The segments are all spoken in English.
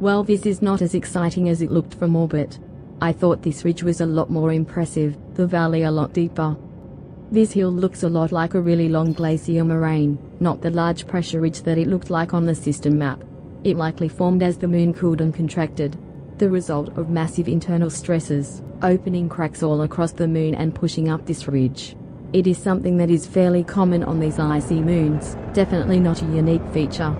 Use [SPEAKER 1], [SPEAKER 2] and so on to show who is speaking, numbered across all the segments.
[SPEAKER 1] Well, this is not as exciting as it looked from orbit. I thought this ridge was a lot more impressive, the valley a lot deeper. This hill looks a lot like a really long glacier moraine, not the large pressure ridge that it looked like on the system map. It likely formed as the moon cooled and contracted, the result of massive internal stresses, opening cracks all across the moon and pushing up this ridge. It is something that is fairly common on these icy moons, definitely not a unique feature.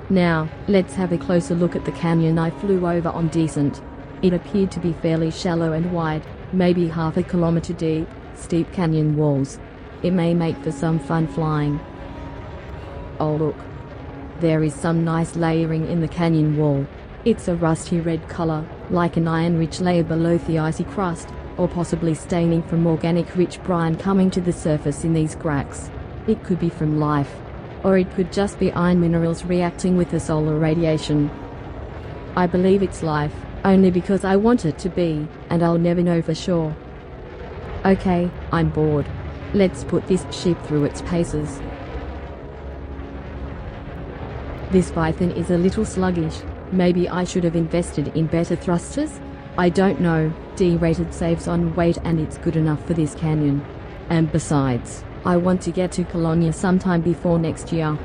[SPEAKER 1] Now, let's have a closer look at the canyon I flew over on Descent. It appeared to be fairly shallow and wide, maybe half a kilometer deep, steep canyon walls. It may make for some fun flying. Oh look! There is some nice layering in the canyon wall. It's a rusty red color, like an iron-rich layer below the icy crust, or possibly staining from organic-rich brine coming to the surface in these cracks. It could be from life. Or it could just be iron minerals reacting with the solar radiation. I believe it's life, only because I want it to be, and I'll never know for sure. Okay, I'm bored. Let's put this ship through its paces. This Python is a little sluggish. Maybe I should have invested in better thrusters? I don't know. D-rated saves on weight and it's good enough for this canyon. And besides, I want to get to Colonia sometime before next year.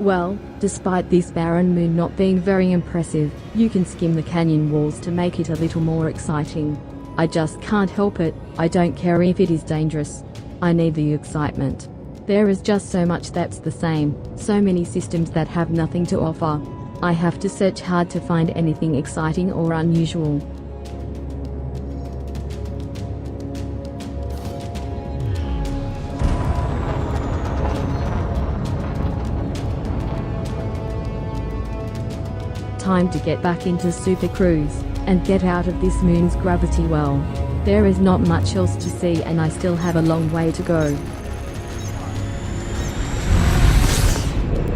[SPEAKER 1] Well, despite this barren moon not being very impressive, you can skim the canyon walls to make it a little more exciting. I just can't help it. I don't care if it is dangerous. I need the excitement. There is just so much that's the same, so many systems that have nothing to offer. I have to search hard to find anything exciting or unusual. Time to get back into Super Cruise, and get out of this moon's gravity well. There is not much else to see and I still have a long way to go.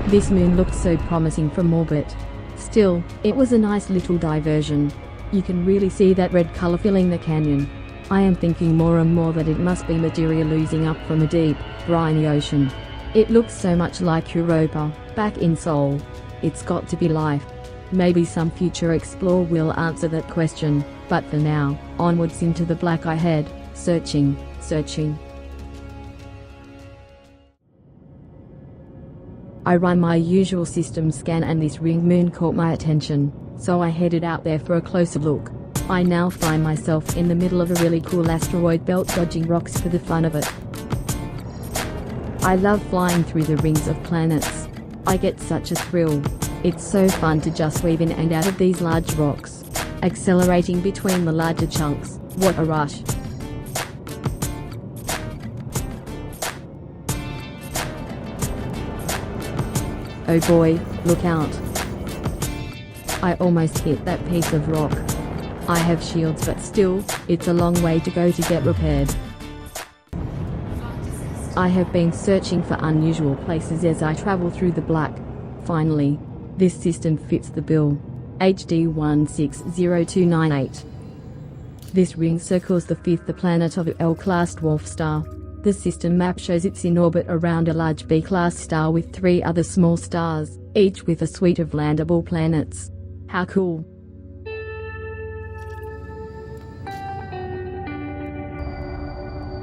[SPEAKER 1] This moon looked so promising from orbit. Still, it was a nice little diversion. You can really see that red color filling the canyon. I am thinking more and more that it must be material oozing up from a deep, briny ocean. It looks so much like Europa, back in Seoul. It's got to be life. Maybe some future explorer will answer that question, but for now, onwards into the black ahead, searching. I run my usual system scan and this ring moon caught my attention, so I headed out there for a closer look. I now find myself in the middle of a really cool asteroid belt dodging rocks for the fun of it. I love flying through the rings of planets. I get such a thrill. It's so fun to just weave in and out of these large rocks, accelerating between the larger chunks. What a rush! Oh boy, look out. I almost hit that piece of rock. I have shields but still, it's a long way to go to get repaired. I have been searching for unusual places as I travel through the black. Finally, this system fits the bill. HD 160298. This ring circles the fifth planet of a L-class dwarf star. The system map shows it's in orbit around a large B-class star with 3 other small stars, each with a suite of landable planets. How cool!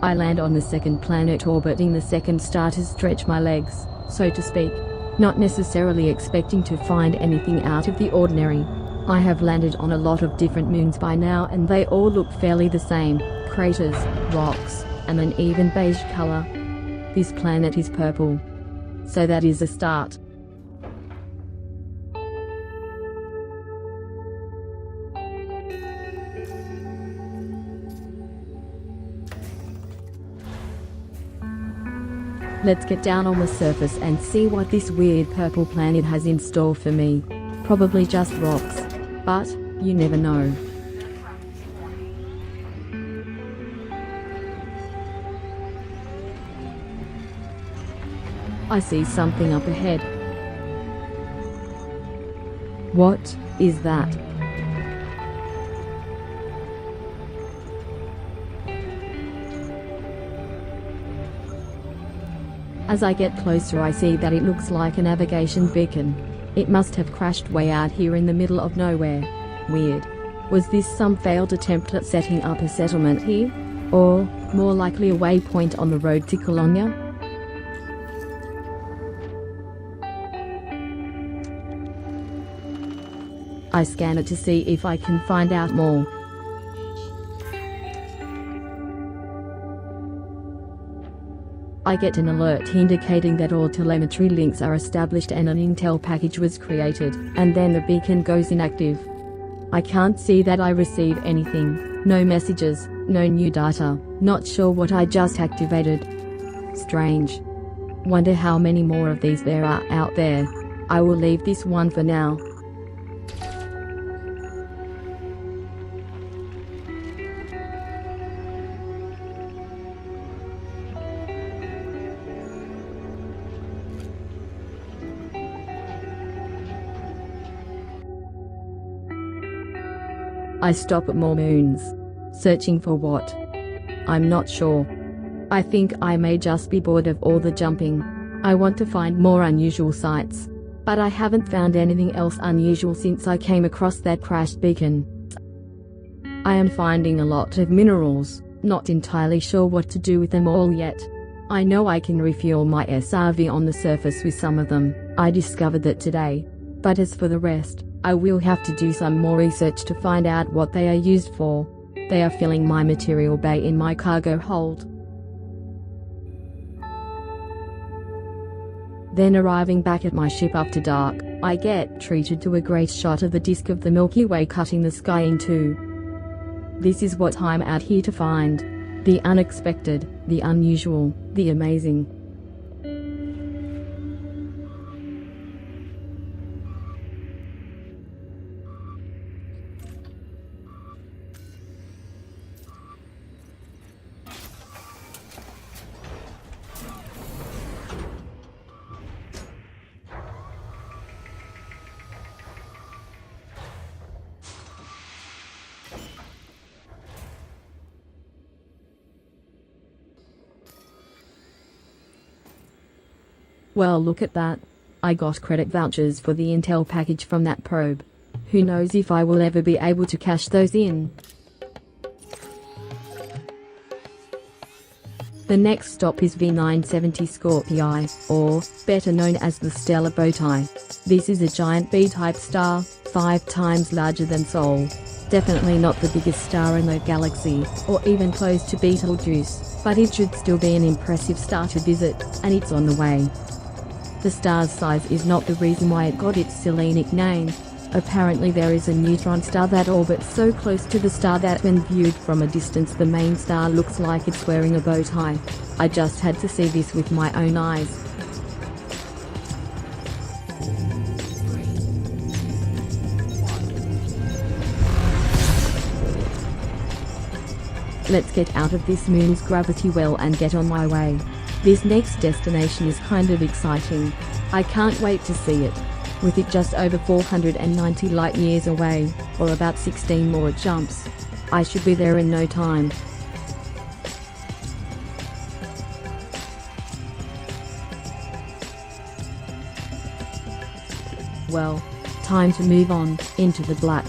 [SPEAKER 1] I land on the second planet orbiting the second star to stretch my legs, so to speak, not necessarily expecting to find anything out of the ordinary. I have landed on a lot of different moons by now and they all look fairly the same, craters, rocks, and an even beige color. This planet is purple. So that is a start. Let's get down on the surface and see what this weird purple planet has in store for me. Probably just rocks. But, you never know. I see something up ahead. What is that? As I get closer, I see that it looks like a navigation beacon. It must have crashed way out here in the middle of nowhere. Weird. Was this some failed attempt at setting up a settlement here? Or, more likely, a waypoint on the road to Colonia? I scan it to see if I can find out more. I get an alert indicating that all telemetry links are established and an intel package was created, and then the beacon goes inactive. I can't see that I receive anything, no messages, no new data, not sure what I just activated. Strange. Wonder how many more of these there are out there. I will leave this one for now. I stop at more moons. Searching for what? I'm not sure. I think I may just be bored of all the jumping. I want to find more unusual sights. But I haven't found anything else unusual since I came across that crashed beacon. I am finding a lot of minerals, not entirely sure what to do with them all yet. I know I can refuel my SRV on the surface with some of them. I discovered that today. But as for the rest, I will have to do some more research to find out what they are used for. They are filling my material bay in my cargo hold. Then arriving back at my ship after dark, I get treated to a great shot of the disk of the Milky Way cutting the sky in two. This is what I'm out here to find. The unexpected, the unusual, the amazing. Well, look at that. I got credit vouchers for the intel package from that probe. Who knows if I will ever be able to cash those in. The next stop is V970 Scorpii, or, better known as the stellar bowtie. This is a giant B-type star, 5 times larger than Sol. Definitely not the biggest star in the galaxy, or even close to Betelgeuse, but it should still be an impressive star to visit, and it's on the way. The star's size is not the reason why it got its silly nickname. Apparently there is a neutron star that orbits so close to the star that when viewed from a distance the main star looks like it's wearing a bow tie. I just had to see this with my own eyes. Let's get out of this moon's gravity well and get on my way. This next destination is kind of exciting. I can't wait to see it. With it just over 490 light years away, or about 16 more jumps. I should be there in no time. Well, time to move on, into the black.